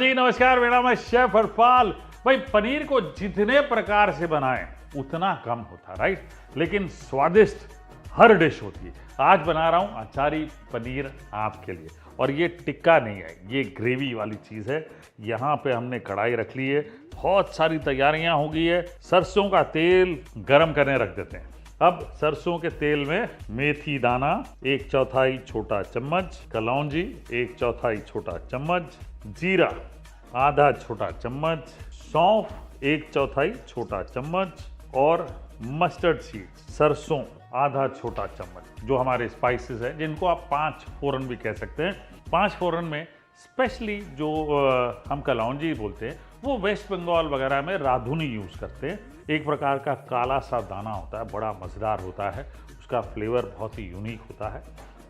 जी नमस्कार, मेरा नाम है शेफ हरपाल। भाई पनीर को जितने प्रकार से बनाएं उतना कम होता, राइट? लेकिन स्वादिष्ट हर डिश होती है। आज बना रहा हूं अचारी पनीर आपके लिए, और ये टिक्का नहीं है, ये ग्रेवी वाली चीज़ है। यहाँ पे हमने कढ़ाई रख ली है, बहुत सारी तैयारियां हो गई है। सरसों का तेल गरम करने रख देते हैं। अब सरसों के तेल में मेथी दाना 1/4 छोटा चम्मच, कलौंजी 1/4 छोटा चम्मच, जीरा आधा छोटा चम्मच, सौंफ 1/4 छोटा चम्मच और मस्टर्ड सीड सरसों आधा छोटा चम्मच। जो हमारे स्पाइसेस हैं जिनको आप 5 फोरन भी कह सकते हैं। 5 फोरन में स्पेशली जो हम कलौंजी बोलते हैं वो वेस्ट बंगाल वगैरह में राधुनी यूज़ करते हैं। एक प्रकार का काला सा दाना होता है, बड़ा मज़ेदार होता है, उसका फ्लेवर बहुत ही यूनिक होता है,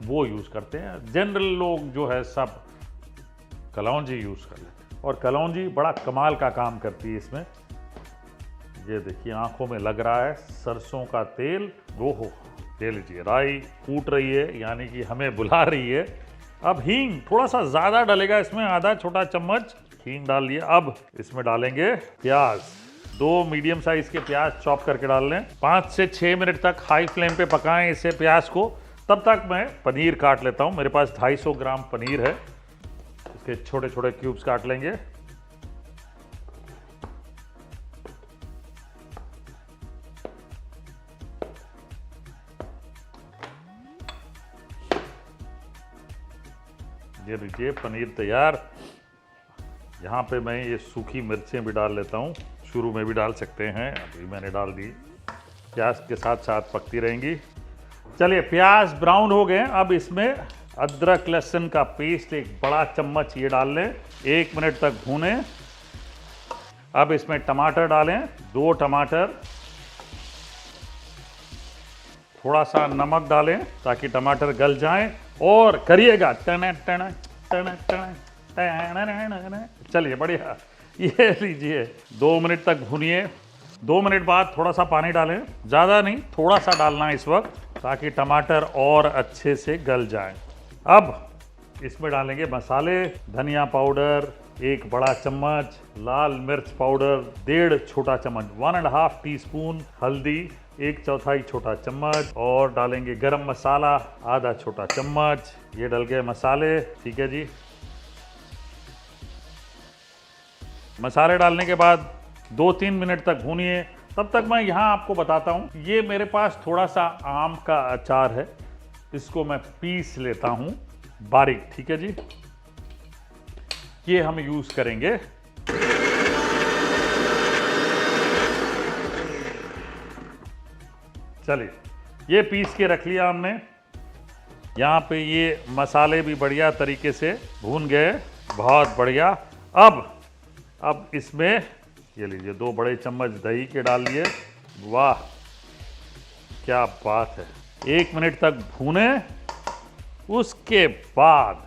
वो यूज़ करते हैं। जनरल लोग जो है सब कलौंजी यूज़ कर लेते हैं, और कलौंजी बड़ा कमाल का काम करती है इसमें। ये देखिए आंखों में लग रहा है सरसों का तेल। ओहो, ले लीजिए, राई फूट रही है, यानी कि हमें बुला रही है। अब हींग थोड़ा सा ज़्यादा डलेगा इसमें, आधा छोटा चम्मच हींग डाल लिया। अब इसमें डालेंगे प्याज, 2 मीडियम साइज के प्याज चॉप करके डाल लें। 5 से 6 मिनट तक हाई फ्लेम पे पकाएं इसे प्याज को। तब तक मैं पनीर काट लेता हूं। मेरे पास 250 ग्राम पनीर है, इसके छोटे छोटे क्यूब्स काट लेंगे। ये लीजिए पनीर तैयार। यहाँ पे मैं ये सूखी मिर्चें भी डाल लेता हूँ, शुरू में भी डाल सकते हैं, अभी मैंने डाल दी। प्याज के साथ साथ पकती रहेंगी। चलिए, प्याज ब्राउन हो गए। अब इसमें अदरक लहसुन का पेस्ट 1 बड़ा चम्मच ये डाल लें, 1 मिनट तक भूनें। अब इसमें टमाटर डालें, 2 टमाटर, थोड़ा सा नमक डालें ताकि टमाटर गल जाएं, और करिएगा टन टन टन टन। चलिए बढ़िया, ये लीजिए 2 मिनट तक भूनिए। 2 मिनट बाद थोड़ा सा पानी डालें, ज़्यादा नहीं, थोड़ा सा डालना है इस वक्त ताकि टमाटर और अच्छे से गल जाएं। अब इसमें डालेंगे मसाले। धनिया पाउडर 1 बड़ा चम्मच, लाल मिर्च पाउडर 1.5 छोटा चम्मच, 1.5 टीस्पून, हल्दी 1/4 छोटा चम्मच, और डालेंगे गरम मसाला आधा छोटा चम्मच। ये डल गए मसाले, ठीक है जी। मसाले डालने के बाद 2-3 मिनट तक भूनिए। तब तक मैं यहाँ आपको बताता हूँ, ये मेरे पास थोड़ा सा आम का अचार है, इसको मैं पीस लेता हूँ बारीक, ठीक है जी। ये हम यूज़ करेंगे। चलिए, ये पीस के रख लिया हमने। यहाँ पे ये मसाले भी बढ़िया तरीके से भून गए, बहुत बढ़िया। अब इसमें ये लीजिए 2 बड़े चम्मच दही के डाल लिए। वाह क्या बात है। 1 मिनट तक भूने, उसके बाद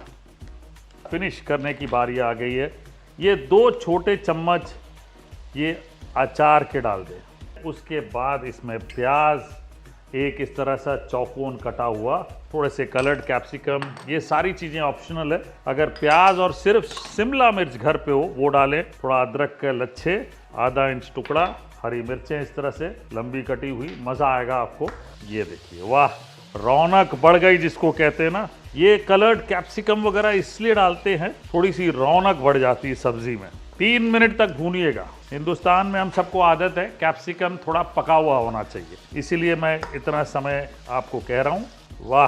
फिनिश करने की बारी आ गई है। ये 2 छोटे चम्मच ये अचार के डाल दें। उसके बाद इसमें प्याज एक इस तरह सा चौकोन कटा हुआ, थोड़े से कलर्ड कैप्सिकम, ये सारी चीज़ें ऑप्शनल है। अगर प्याज और सिर्फ शिमला मिर्च घर पे हो वो डालें। थोड़ा अदरक के लच्छे, आधा इंच टुकड़ा, हरी मिर्चें इस तरह से लंबी कटी हुई, मज़ा आएगा आपको। ये देखिए, वाह रौनक बढ़ गई जिसको कहते हैं ना। ये कलर्ड कैप्सिकम वगैरह इसलिए डालते हैं, थोड़ी सी रौनक बढ़ जाती है सब्जी में। 3 मिनट तक भूनिएगा। हिंदुस्तान में हम सबको आदत है कैप्सिकम थोड़ा पका हुआ होना चाहिए, इसीलिए मैं इतना समय आपको कह रहा हूँ। वाह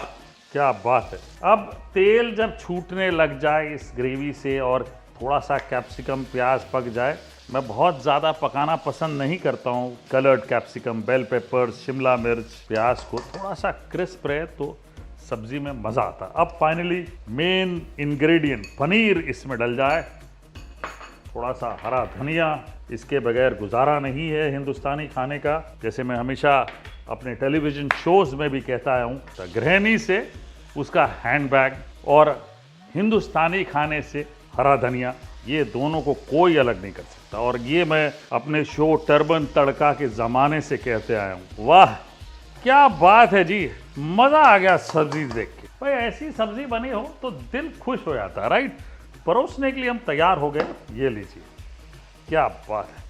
क्या बात है। अब तेल जब छूटने लग जाए इस ग्रेवी से और थोड़ा सा कैप्सिकम प्याज पक जाए, मैं बहुत ज़्यादा पकाना पसंद नहीं करता हूँ। कलर्ड कैप्सिकम, बेल पेपर, शिमला मिर्च, प्याज को थोड़ा सा क्रिस्प रहे तो सब्जी में मज़ा आता है। अब फाइनली मेन इंग्रेडिएंट पनीर इसमें डल जाए, थोड़ा सा हरा धनिया, इसके बगैर गुजारा नहीं है हिंदुस्तानी खाने का। जैसे मैं हमेशा अपने टेलीविज़न शोज़ में भी कहता आया हूँ, गृहिणी से उसका हैंडबैग और हिंदुस्तानी खाने से हरा धनिया, ये दोनों को कोई अलग नहीं कर सकता। और ये मैं अपने शो टर्बन तड़का के ज़माने से कहते आया हूँ। वाह क्या बात है जी, मज़ा आ गया सब्जी देख के। भाई ऐसी सब्जी बनी हो तो दिल खुश हो जाता है, राइट? परोसने के लिए हम तैयार हो गए। ये लीजिए, क्या बात है।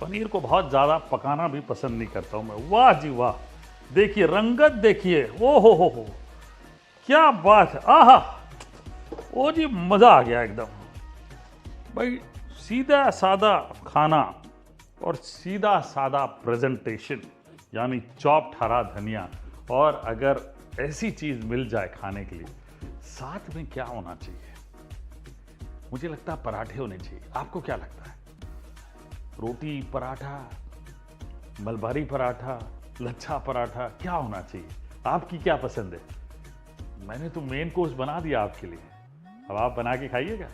पनीर को बहुत ज़्यादा पकाना भी पसंद नहीं करता हूँ मैं। वाह जी वाह, देखिए रंगत देखिए, ओ हो, क्या बात है। आहा, ओ जी मज़ा आ गया एकदम। भाई सीधा सादा खाना और सीधा सादा प्रेजेंटेशन, यानी चॉप्ड हरा धनिया, और अगर ऐसी चीज़ मिल जाए खाने के लिए, साथ में क्या होना चाहिए? मुझे लगता है पराठे होने चाहिए। आपको क्या लगता है? रोटी पराठा, मलबारी पराठा, लच्छा पराठा, क्या होना चाहिए? आपकी क्या पसंद है? मैंने तो मेन कोर्स बना दिया आपके लिए, अब आप बना के खाइएगा।